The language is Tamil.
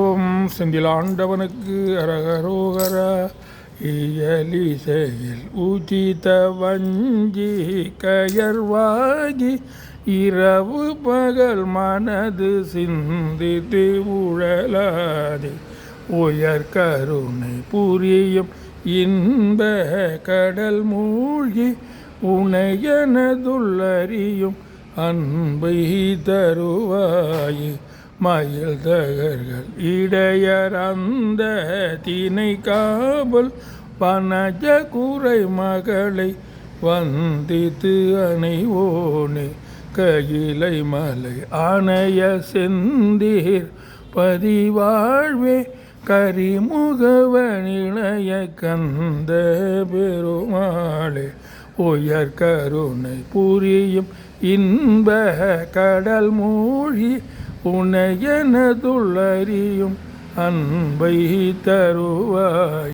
ஓம் செந்திலாண்டவனுக்கு அரகரோகரா. இயலிசையில் உச்சித வஞ்சி கயர்வாகி இரவு பகல் மனது சிந்தித்து உழலாதே உயர் கருணை புரியும் இன்ப கடல் மூழ்கி உனையனதுள்ளறியும் அன்பை தருவாயே. மயில் தகர்கள் இடையர் அந்த தினை காவல் பனஜ குறை மகளை வந்தித்து அணைவோனே. கையிலை மலை ஆணைய செந்தீர் பதிவாழ்வே கரிமுகவனிளைய கந்த பெருமாளே. உயர் கருணை புரியும் இன்ப கடல் மூழ்கி உனையனதுள்ளறியும் அன்பை தருவாய்.